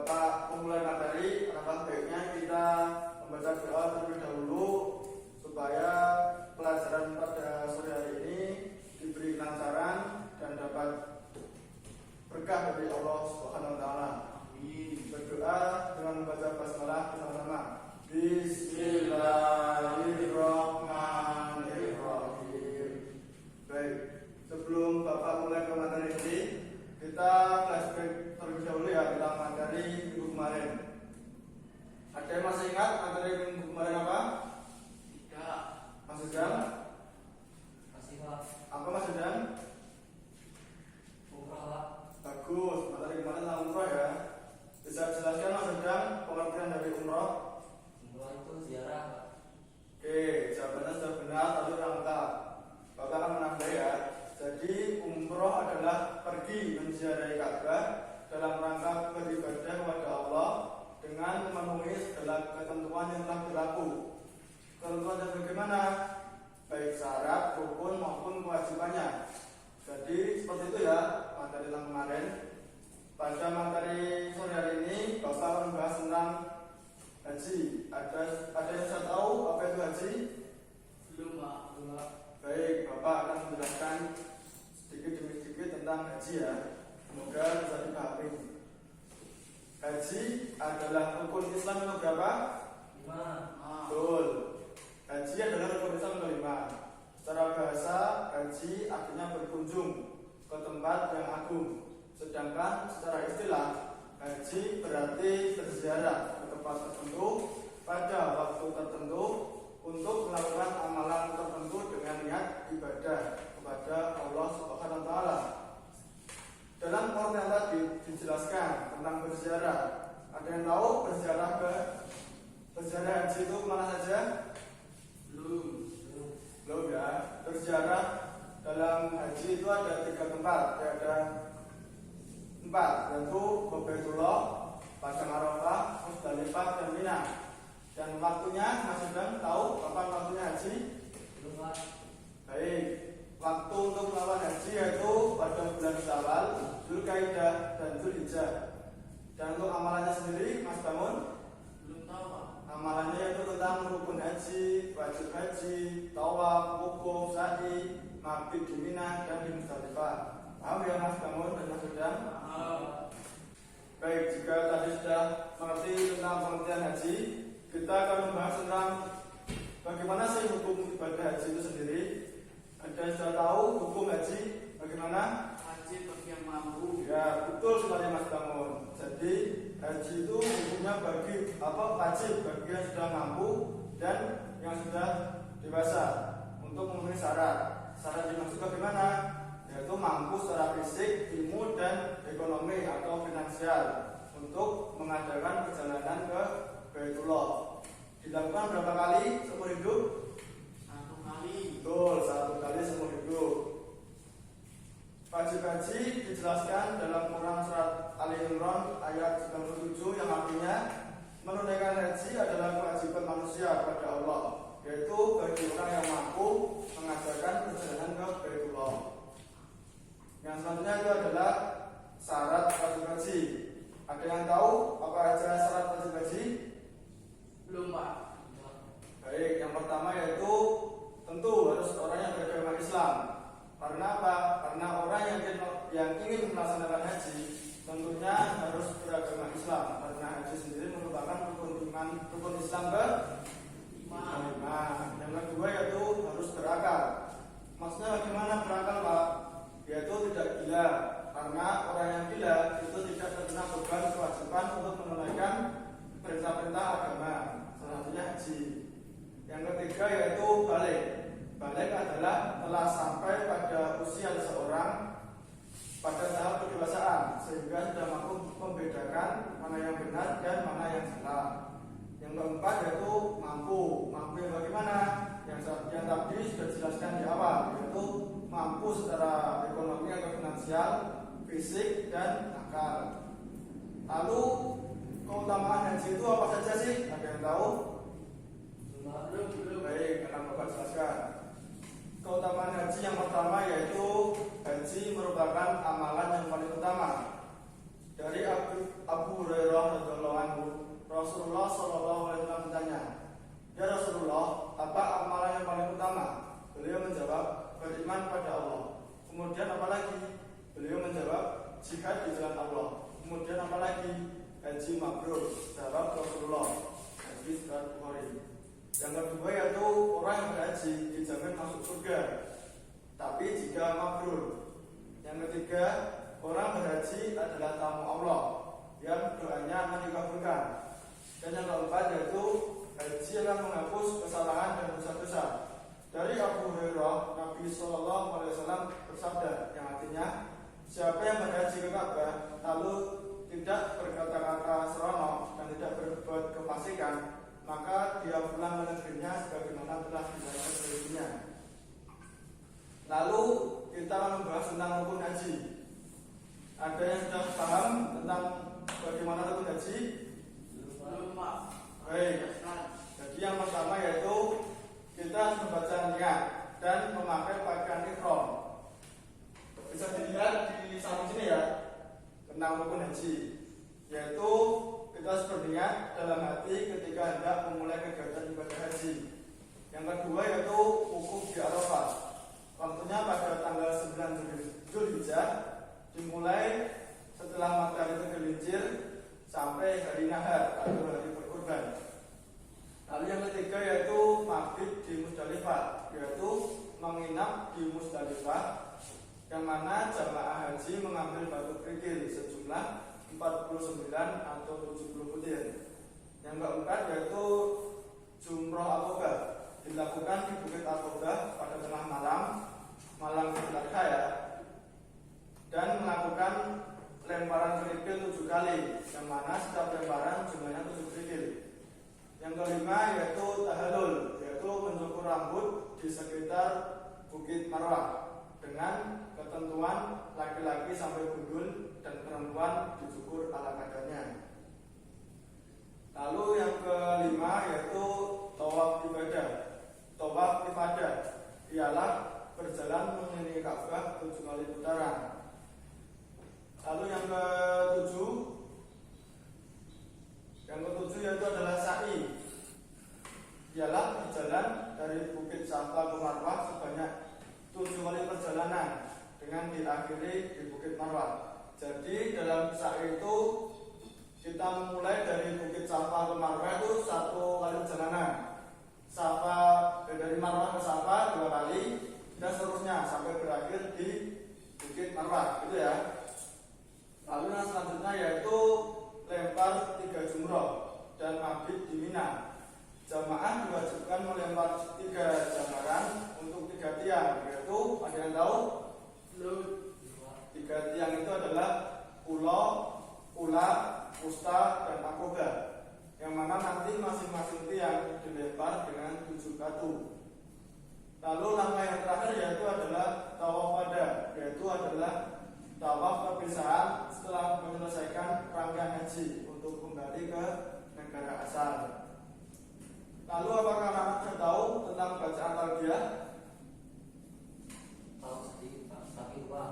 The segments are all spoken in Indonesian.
Bapak memulai materi, alangkah baiknya kita membaca doa terlebih dahulu supaya pelajaran pada sore hari ini diberi kelancaran dan dapat berkah dari Allah Subhanahu wa taala. Berdoa dengan membaca basmalah bersama-sama. Bismillahirrahmanirrahim. Baik, sebelum Bapak mulai ke materi ini, kita flashback terlebih dahulu ya tentang materi minggu kemarin. Ada yang masih ingat materi minggu kemarin apa? Tidak. Mas Sudan? Masih Pak. Apa Mas Sudan? Umrah Pak. Bagus, materi kemarin tentang umroh ya. Bisa jelaskan Mas Sudan pengertian dari umroh? Umrah itu ziarah Pak. Oke, jawabannya sudah benar, tapi kurang lengkap. Bapak akan menambah ya. Jadi umroh adalah pergi menziarahi Ka'bah dalam rangka beribadah kepada Allah dengan memenuhi segala ketentuan yang telah berlaku. Ketentuannya bagaimana? Baik syarat, rukun maupun kewajibannya. Jadi seperti itu ya materi yang kemarin. Pada materi sore hari ini Bapak akan membahas tentang haji. Ada yang saya tahu apa itu haji? Belum Pak. Baik, Bapak akan menjelaskan sedikit demi sedikit tentang haji ya. Semoga bisa dipahami. Haji adalah rukun Islam yang berapa? 5. Betul. Haji adalah rukun Islam yang kelima. Secara bahasa, haji artinya berkunjung ke tempat yang agung. Sedangkan secara istilah, haji berarti berziarah ke tempat tertentu pada waktu tertentu untuk melakukan amalan tertentu dengan niat ibadah kepada Allah Subhanahu wa taala. Dalam pengertian tadi dijelaskan tentang berziarah. Ada yang tahu berziarah haji itu kemana saja? Belum ya. Berziarah dalam haji itu ada 3 tempat. Ada 4, yaitu Baitullah, Padang Arafah, Musdalifah, dan Mina. Dan waktunya Mas Sudan tahu kapan waktunya haji? Belum Pak. Baik, waktu untuk melakukan haji yaitu pada bulan Syawal, Dzulqa'dah, dan Dzulhijjah. Dan untuk amalannya sendiri, Mas Bangun? Belum tahu Pak. Amalannya yaitu tentang rukun haji, wajib haji, tawaf, wukuf, sa'i, mabit di Mina, dan di Musdalifah. Paham ya Mas Bangun dan Mas Sudan? Baik, jika tadi sudah mengerti tentang pengertian haji, kita akan membahas tentang bagaimana sih hukum ibadah haji itu sendiri. Ada yang sudah tahu hukum haji bagaimana? Haji bagi yang mampu. Ya, betul sekali Mas Bangun. Jadi haji itu hukumnya wajib bagi yang sudah mampu dan yang sudah dewasa untuk memenuhi syarat. Syarat dimaksud bagaimana? Yaitu mampu secara fisik, ilmu, dan ekonomi atau finansial untuk mengadakan perjalanan ke Baitullah. Dilakukan berapa kali seumur hidup? 1 kali. Betul, 1 kali seumur hidup. Wajib haji dijelaskan dalam Quran surat Ali Imran ayat 97 yang artinya menunaikan haji adalah kewajiban manusia kepada Allah, yaitu bagi orang yang mampu mengadakan perjalanan ke Baitullah. Yang selanjutnya itu adalah syarat wajib haji. Ada yang tahu apa aja syarat wajib haji? Belum Pak. Baik, yang pertama yaitu tentu harus orang yang beragama Islam. Karena apa? Karena orang yang ingin melaksanakan haji tentunya harus beragama Islam. Karena haji sendiri merupakan rukun Islam ke-5. Yang kedua yaitu harus berakal. Maksudnya bagaimana berakal Pak? Yaitu tidak gila. Karena orang yang gila itu tidak terkena beban kewajiban untuk menunaikan perintah-perintah agama, salah satunya haji. Yang ketiga yaitu balik. Balik adalah telah sampai pada usia seseorang pada tahap kedewasaan sehingga sudah mampu membedakan mana yang benar dan mana yang salah. Yang keempat yaitu mampu. Mampu yang bagaimana? Yang tadi sudah dijelaskan di awal, yaitu mampu secara ekonomi atau finansial, fisik, dan akal. Lalu keutamaan haji itu apa saja sih? Ada yang tahu? Belum. Baik, akan Bapak jelaskan. Keutamaan haji yang pertama yaitu haji merupakan amalan yang paling utama. Dari Abu Hurairah Hurairah radhiyallahu anhu, Rasulullah sallallahu alaihi wasallam bertanya, "Ya Rasulullah, apa amalan yang paling utama?" Beliau menjawab, "Beriman pada Allah." Kemudian apa lagi? Beliau menjawab, "Jihad di jalan Allah." Kemudian apa lagi? "Haji mabrur." Jawab Rasulullah. Hadis riwayat Bukhari. Yang kedua yaitu orang yang berhaji dijamin masuk surga, tapi jika mabrur. Yang ketiga, orang berhaji adalah tamu Allah yang doanya akan dikabulkan. Dan yang keempat yaitu haji akan menghapus kesalahan dan dosa-dosa. Dari Abu Hurairah, Nabi Shallallahu Alaihi Wasallam bersabda, yang artinya, siapa yang berhaji ke Ka'bah lalu tidak berkata-kata seronok dan tidak berbuat kefasikan, maka dia pulang ke negerinya sebagaimana telah dilakukan sebelumnya. Lalu kita akan membahas tentang rukun haji. Ada yang sudah paham tentang bagaimana rukun haji? Belum, Pak. Baik. Jadi yang pertama yaitu kita harus membaca niat dan memakai pakaian ihram. Bisa dilihat di samping sini ya tentang rukun haji, yaitu kita harus berniat dalam hati ketika hendak memulai kegiatan ibadah haji. Yang kedua yaitu wukuf di Arafah. Waktunya pada tanggal 9 Zulhijjah, dimulai setelah matahari tergelincir sampai hari nahar atau hari berkurban. Lalu yang ketiga yaitu mabit di Musdalifah, yaitu menginap di Musdalifah, yang mana jamaah haji mengambil batu kerikil sejumlah 49 atau 70 butir. Yang keempat yaitu Jumroh Aqobah, dilakukan di Bukit Aqobah pada tengah malam Idul Adha ya, dan melakukan lemparan kerikil 7 kali, yang mana setiap lemparan jumlahnya 7 kerikil. Yang kelima yaitu tahallul, yaitu mencukur rambut di sekitar Bukit Marwah dengan ketentuan laki-laki sampai gundul dan perempuan dicukur ala kadarnya. Lalu yang kelima yaitu tawaf ibadah. Tawaf ibadah ialah berjalan mengelilingi Ka'bah 7 kali putaran. Lalu yang ketujuh yaitu adalah sa'i, ialah berjalan dari Bukit Safa ke Marwah sebanyak 7 kali perjalanan dengan diakhiri di Bukit Marwah. Jadi dalam sa'i itu kita mulai dari Bukit Safa ke Marwah itu 1 kali perjalanan. Dari Marwah ke Safa 2 kali dan seterusnya sampai berakhir di Bukit Marwah, gitu ya. Lalu yang selanjutnya yaitu lempar 3 jumroh dan mabit di Mina. Jamaah diwajibkan melempar 3 jamaran untuk 3 tiang, yaitu ada yang tahu? 3 tiang itu adalah Ula, Wusta, dan Aqobah, yang mana nanti masing-masing tiang dilempar dengan 7 batu. Lalu langkah yang terakhir yaitu adalah tawaf wada, yaitu adalah tawaf perpisahan setelah menyelesaikan rangkaian haji untuk kembali ke negara asal. Lalu apakah anak sudah tahu tentang bacaan talbiyah? Tahu sedikit Pak, tapi lupa.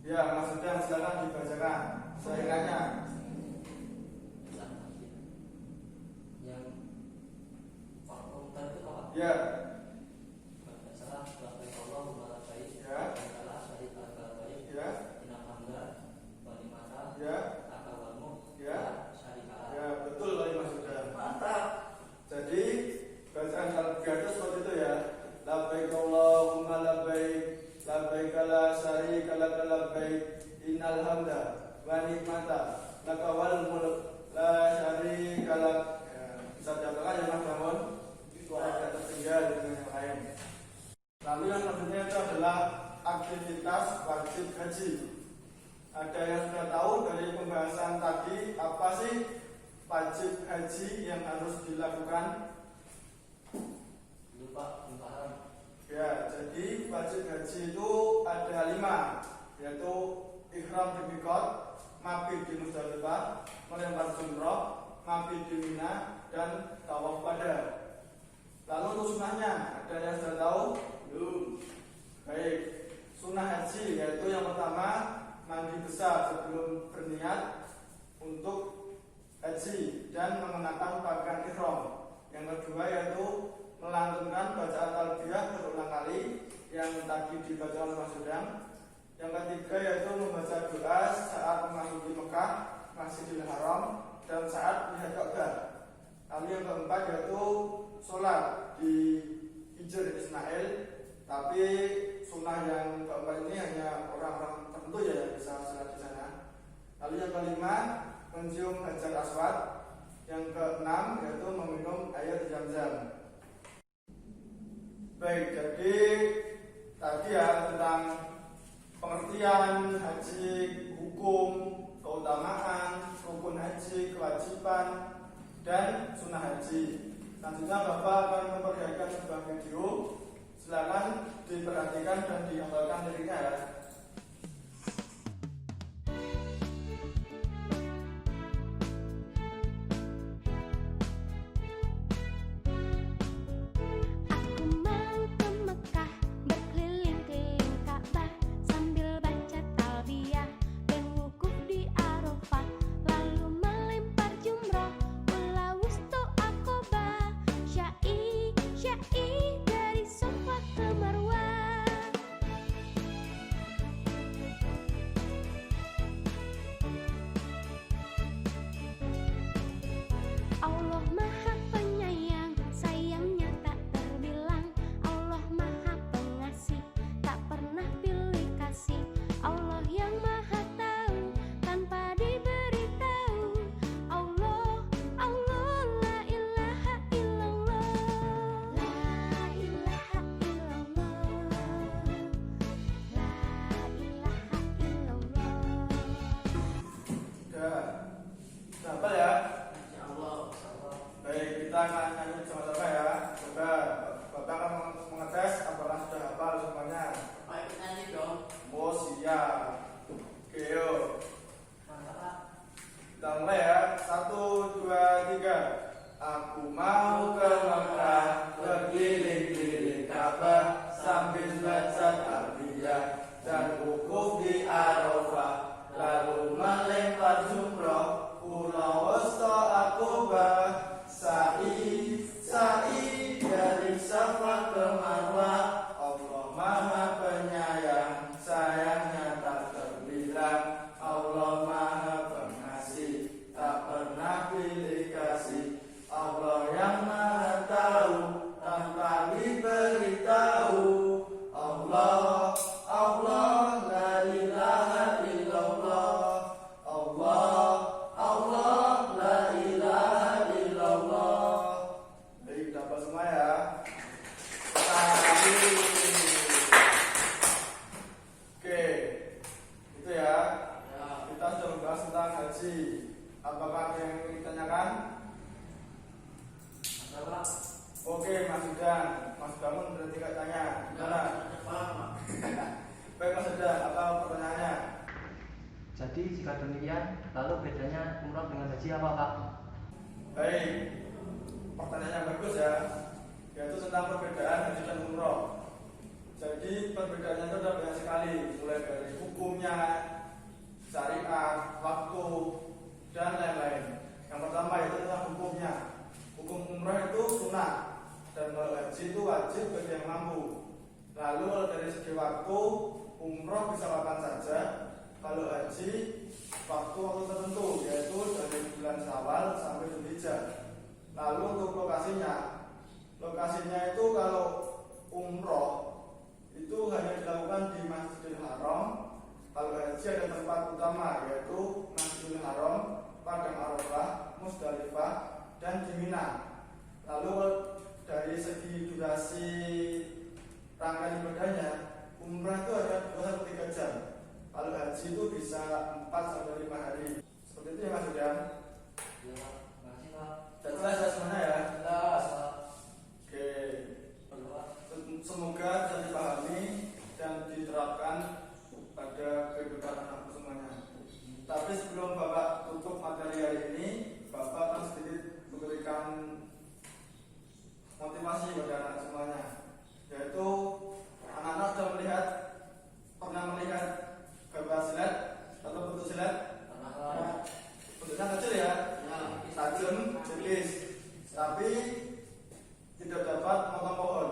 Ya, maksudnya silakan dibacakan. Saya tanya. Yang komentar itu Pak. Ya. Salah labbaik Allahumma labbaik. Ya. Salah syarika laka labbaik. Ya. Innal hamda wa ni'mata Ya. laka wal mulk. Ya. Syarika lak. Ya, betul Pak Mas sudah. Mantap. Jadi bacaan talbiyah itu seperti itu ya. Labbaik Allahumma labbaik, labbaik la syarika laka labbaik, innal hamda wa ni'mata laka wal mulk, la syarika lak. Ya, bisa diapakan ya Mas Bangun? Suara tidak tertinggal dengan yang lain. Lalu yang selanjutnya itu adalah aktivitas wajib haji. Ada yang sudah tahu dari pembahasan tadi apa sih wajib haji yang harus dilakukan? Lupa, paham. Ya, jadi wajib haji itu ada 5, yaitu ihram di Miqat, mabit di Musdalifah, melempar jumrah, mabit di Mina, dan tawaf wada. Lalu untuk sunnahnya, ada yang sudah tahu? Belum. Baik, sunnah haji yaitu yang pertama mandi besar sebelum berniat untuk haji dan mengenakan pakaian ihram. Yang kedua yaitu melantunkan bacaan talbiyah berulang kali yang tadi dibaca oleh Mas Sudang. Yang ketiga yaitu membaca doa saat memasuki Mekah, Masjidil Haram, dan saat melihat Ka'bah. Lalu yang keempat yaitu sholat di Hijr Ismail, tapi sunnah yang keempat ini hanya orang-orang tertentu ya yang bisa sholat di sana. Lalu yang kelima mencium Hajar Aswad. Yang keenam yaitu meminum air Zam-Zam. Baik, jadi tadi ya tentang pengertian haji, hukum, keutamaan, rukun haji, kewajiban, dan sunnah haji. Selanjutnya Bapak akan memperlihatkan sebuah video. Silakan diperhatikan dan dihafalkan liriknya ya. Allah Maha Penyayang, sayangnya tak terbilang. Allah Maha Pengasih, tak pernah pilih kasih. Allah yang Maha Tahu, tanpa diberitahu. Allah, Allah, la ilaha illallah. La ilaha illallah. La ilaha illallah. Hafal ya. Baik, kita akan nyanyi sama-sama ya. Coba Bapak akan mengetes apakah sudah hafal semuanya. Ayo nyanyi dong. Oh siap. Oke yuk. Mantap Pak. Kita mulai ya. 1, 2, 3. Aku mau ke Mekah, berkeliling-keliling Ka'bah, sambil baca talbiyah dan wukuf di Arafah, lalu melempar jumroh pulau Wusta Aqobah. Sa'i dari Safa ke Marwah. Allah Maha Penyayang, sayangnya tak terbilang. Allah Maha Pengasih, tak pernah pilih kasih. Allah yang Maha Tahu, tanpa diberitahu. Allah, Allah, la ilaha illallah. Allah, Allah, la ilaha illallah. Baik, dapat semua ya. Oke, itu ya. Kita sudah membahas tentang haji. Apakah ada yang ingin ditanyakan? Mantap Pak. Oke, Mas Sudan. Mas Bangun berarti nggak tanya. Gimana? Baik Mas Sudan, apa pertanyaannya? Jadi jika demikian, lalu bedanya umroh dengan haji apa Pak? Baik, pertanyaan yang bagus ya, yaitu tentang perbedaan haji dan umroh. Jadi perbedaannya itu ada banyak sekali, mulai dari hukumnya, syariat, waktu, dan lain-lain. Yang pertama itu tentang hukumnya. Hukum umroh itu sunnah, dan kalau haji itu wajib bagi yang mampu. Lalu kalau dari segi waktu, umroh bisa kapan saja. Kalau haji, waktu tertentu, yaitu dari bulan Syawal sampai Dzulhijjah. Lalu untuk lokasinya itu kalau umroh itu hanya dilakukan di Masjidil Haram. Kalau haji ada tempat utama, yaitu Masjidil Haram, Padang Arafah, Musdalifah, dan di Mina. Lalu dari segi durasi rangkaian ibadahnya, umrah itu ada 2-3 jam. Kalau haji itu bisa 4-5 hari. Seperti itu ya Mas Sudan. Ya Pak. Makasih Pak. Sudah jelas ya semuanya ya. Jelas Pak. Oke. Pak. Semoga bisa dipahami dan diterapkan pada kehidupan anak semuanya. Tapi sebelum Bapak tutup materi hari ini, Bapak akan sedikit memberikan motivasi pada anak semuanya, yaitu anak-anak sudah pernah melihat gambar silat atau bentuk silat? Pernah Pak. Bentuknya kecil ya, Ya, jenis, tapi tidak dapat memotong pohon.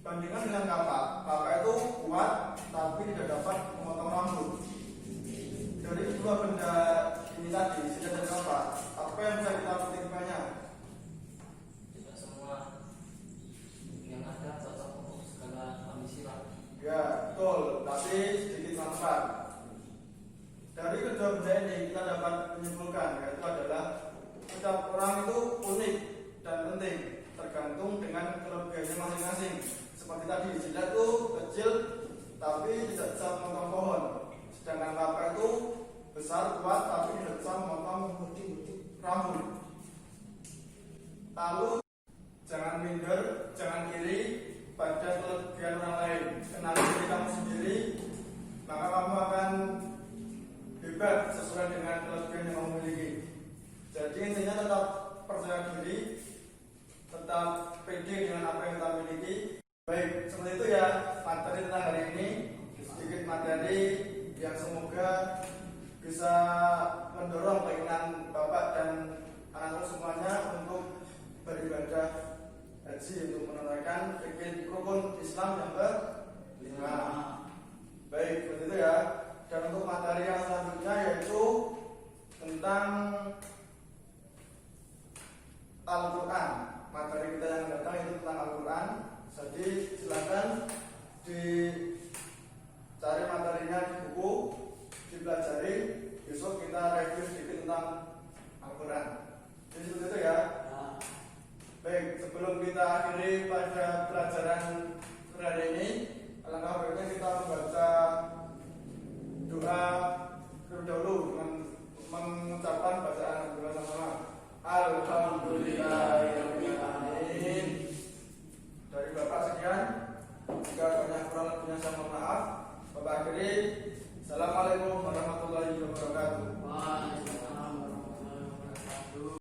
Bandingkan dengan kapak, kapak itu kuat tapi tidak dapat memotong rambut. Dari kedua benda ini tadi, silat dan kapak, apa yang bisa kita petikkannya? Tidak semua yang ada cocok untuk segala kondisi lah. Ya, betul, tapi sedikit manfaat. Dari kedua benda ini kita dapat menyimpulkan yaitu adalah setiap orang itu unik dan penting tergantung dengan kelebihannya masing-masing. Seperti tadi, silat itu kecil tapi tidak bisa memotong pohon, sedangkan kapak itu besar kuat tapi tidak bisa memotong rambut. Lalu jangan minder, jangan iri pada kelebihan orang lain. Kenali diri kamu sendiri, maka kamu akan hebat sesuai dengan kelebihan yang kamu miliki. Jadi intinya tetap percaya diri, tetap pede dengan apa yang kita miliki. Baik, seperti itu ya materi tentang hari ini. Sedikit materi yang semoga bisa mendorong keinginan Bapak dan anak-anak semuanya untuk beribadah haji, untuk menunaikan rukun Islam yang kelima. Baik, seperti itu ya. Dan untuk materi yang selanjutnya yaitu tentang Al-Quran. Materi kita yang datang itu tentang Al-Quran. Jadi silakan dicari materinya di buku, dipelajari. Besok kita review sedikit tentang Al-Quran. Jadi seperti itu ya. Baik, sebelum kita akhiri pada pelajaran hari ini,